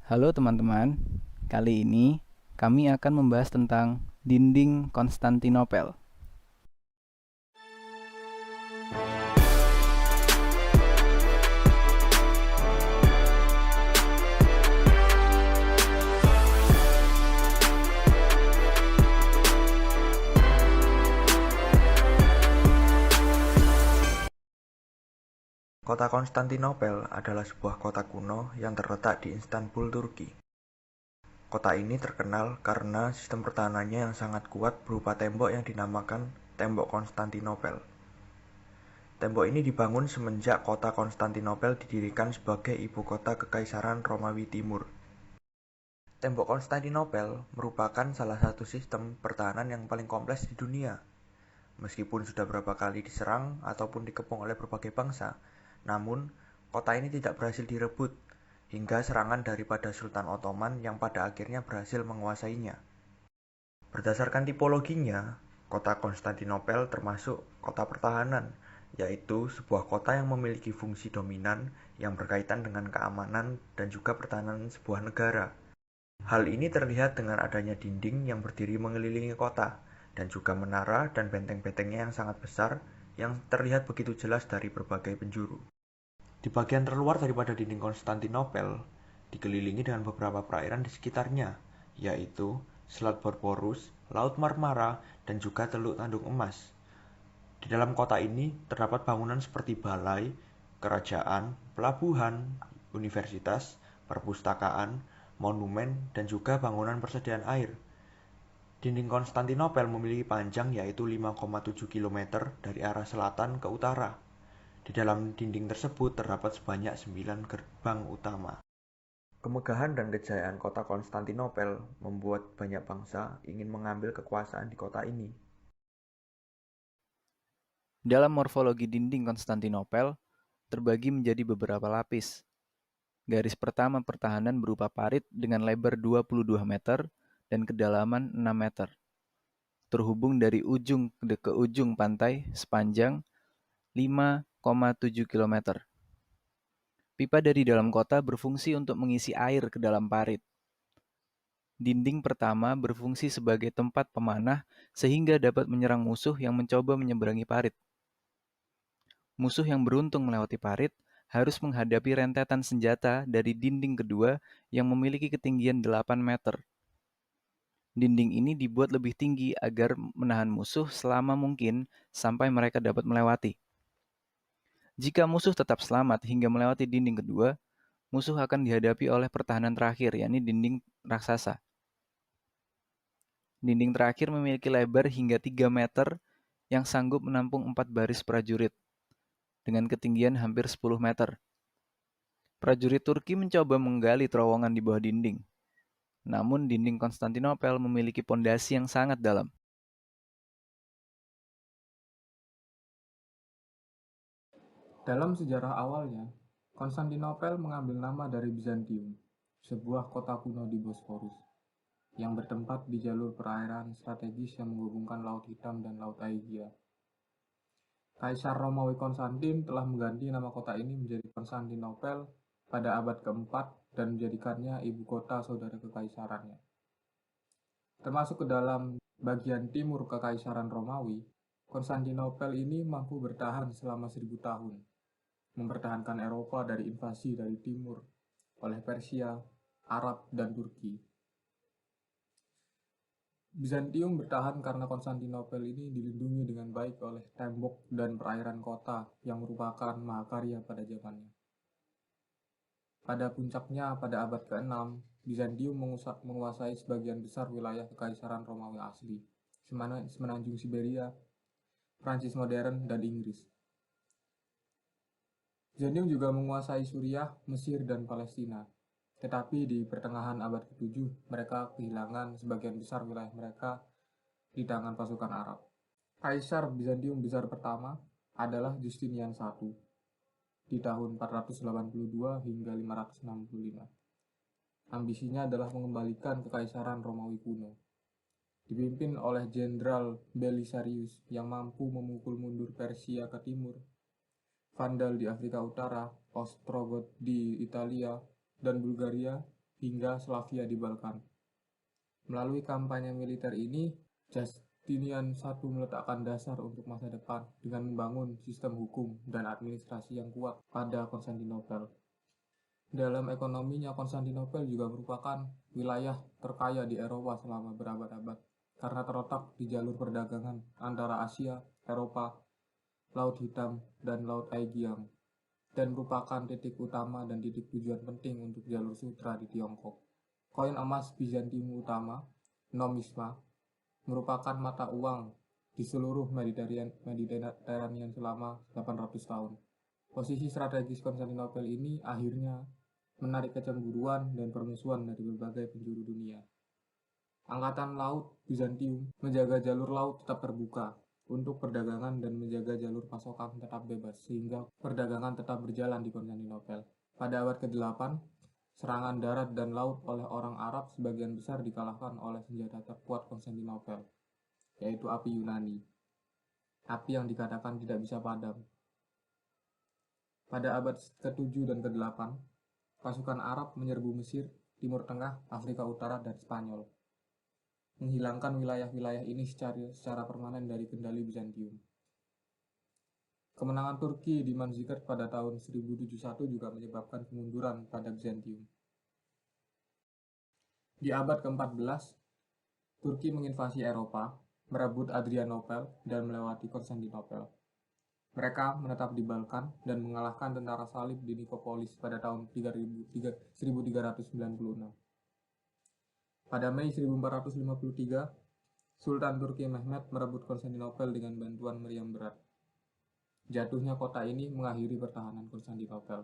Halo teman-teman, kali ini kami akan membahas tentang dinding Konstantinopel. Kota Konstantinopel adalah sebuah kota kuno yang terletak di Istanbul, Turki. Kota ini terkenal karena sistem pertahanannya yang sangat kuat berupa tembok yang dinamakan Tembok Konstantinopel. Tembok ini dibangun semenjak kota Konstantinopel didirikan sebagai ibu kota Kekaisaran Romawi Timur. Tembok Konstantinopel merupakan salah satu sistem pertahanan yang paling kompleks di dunia. Meskipun sudah berapa kali diserang ataupun dikepung oleh berbagai bangsa, namun kota ini tidak berhasil direbut hingga serangan daripada Sultan Ottoman yang pada akhirnya berhasil menguasainya. Berdasarkan tipologinya, kota Konstantinopel termasuk kota pertahanan, yaitu sebuah kota yang memiliki fungsi dominan yang berkaitan dengan keamanan dan juga pertahanan sebuah negara. Hal ini terlihat dengan adanya dinding yang berdiri mengelilingi kota, dan juga menara dan benteng-bentengnya yang sangat besar yang terlihat begitu jelas dari berbagai penjuru. Di bagian terluar daripada dinding Konstantinopel, dikelilingi dengan beberapa perairan di sekitarnya, yaitu Selat Bosporus, Laut Marmara, dan juga Teluk Tanduk Emas. Di dalam kota ini terdapat bangunan seperti balai, kerajaan, pelabuhan, universitas, perpustakaan, monumen, dan juga bangunan persediaan air. Dinding Konstantinopel memiliki panjang yaitu 5,7 km dari arah selatan ke utara. Di dalam dinding tersebut terdapat sebanyak 9 gerbang utama. Kemegahan dan kejayaan kota Konstantinopel membuat banyak bangsa ingin mengambil kekuasaan di kota ini. Dalam morfologi dinding Konstantinopel terbagi menjadi beberapa lapis. Garis pertama pertahanan berupa parit dengan lebar 22 meter dan kedalaman 6 meter. Terhubung dari ujung ke ujung pantai sepanjang 5,7 km. Pipa dari dalam kota berfungsi untuk mengisi air ke dalam parit. Dinding pertama berfungsi sebagai tempat pemanah sehingga dapat menyerang musuh yang mencoba menyeberangi parit. Musuh yang beruntung melewati parit harus menghadapi rentetan senjata dari dinding kedua yang memiliki ketinggian 8 meter. Dinding ini dibuat lebih tinggi agar menahan musuh selama mungkin sampai mereka dapat melewati. Jika musuh tetap selamat hingga melewati dinding kedua, musuh akan dihadapi oleh pertahanan terakhir, yakni dinding raksasa. Dinding terakhir memiliki lebar hingga 3 meter yang sanggup menampung 4 baris prajurit dengan ketinggian hampir 10 meter. Prajurit Turki mencoba menggali terowongan di bawah dinding. Namun dinding Konstantinopel memiliki pondasi yang sangat dalam. Dalam sejarah awalnya, Konstantinopel mengambil nama dari Bizantium, sebuah kota kuno di Bosporus, yang bertempat di jalur perairan strategis yang menghubungkan Laut Hitam dan Laut Aegea. Kaisar Romawi Konstantin telah mengganti nama kota ini menjadi Konstantinopel pada abad keempat dan menjadikannya ibu kota saudara kekaisarannya. Termasuk ke dalam bagian timur kekaisaran Romawi, Konstantinopel ini mampu bertahan selama 1000 tahun, mempertahankan Eropa dari invasi dari timur oleh Persia, Arab, dan Turki. Bizantium bertahan karena Konstantinopel ini dilindungi dengan baik oleh tembok dan perairan kota yang merupakan mahakarya pada zamannya. Pada puncaknya pada abad ke-6, Bizantium menguasai sebagian besar wilayah Kekaisaran Romawi asli, semenanjung Siberia, Prancis modern, dan Inggris. Bizantium juga menguasai Suriah, Mesir, dan Palestina. Tetapi di pertengahan abad ke-7, mereka kehilangan sebagian besar wilayah mereka di tangan pasukan Arab. Kaisar Bizantium besar pertama adalah Justinian I di tahun 482 hingga 565. Ambisinya adalah mengembalikan kekaisaran Romawi kuno. Dipimpin oleh Jenderal Belisarius yang mampu memukul mundur Persia ke timur, Vandal di Afrika Utara, Ostrogoth di Italia, dan Bulgaria hingga Slavia di Balkan. Melalui kampanye militer ini, Justinian I meletakkan dasar untuk masa depan dengan membangun sistem hukum dan administrasi yang kuat pada Konstantinopel. Dalam ekonominya, Konstantinopel juga merupakan wilayah terkaya di Eropa selama berabad-abad karena terletak di jalur perdagangan antara Asia, Eropa, Laut Hitam, dan Laut Aegean, dan merupakan titik utama dan titik tujuan penting untuk jalur sutra di Tiongkok. Koin emas Bizantium utama, nomisma, merupakan mata uang di seluruh Mediterranean selama 800 tahun. Posisi strategis Konstantinopel ini akhirnya menarik kecemburuan dan permusuhan dari berbagai penjuru dunia. Angkatan Laut Bizantium menjaga jalur laut tetap terbuka untuk perdagangan dan menjaga jalur pasokan tetap bebas sehingga perdagangan tetap berjalan di Konstantinopel. Pada abad ke-8, serangan darat dan laut oleh orang Arab sebagian besar dikalahkan oleh senjata terkuat Konstantinopel, yaitu api Yunani. Api yang dikatakan tidak bisa padam. Pada abad ke-7 dan ke-8, pasukan Arab menyerbu Mesir, Timur Tengah, Afrika Utara, dan Spanyol, menghilangkan wilayah-wilayah ini secara permanen dari kendali Bizantium. Kemenangan Turki di Manzikert pada tahun 1071 juga menyebabkan kemunduran pada Bizantium. Di abad ke-14, Turki menginvasi Eropa, merebut Adrianopel, dan melewati Konstantinopel. Mereka menetap di Balkan dan mengalahkan tentara salib di Nikopolis pada tahun 1396. Pada Mei 1453, Sultan Turki Mehmed merebut Konstantinopel dengan bantuan meriam berat. Jatuhnya kota ini mengakhiri pertahanan Konstantinopel.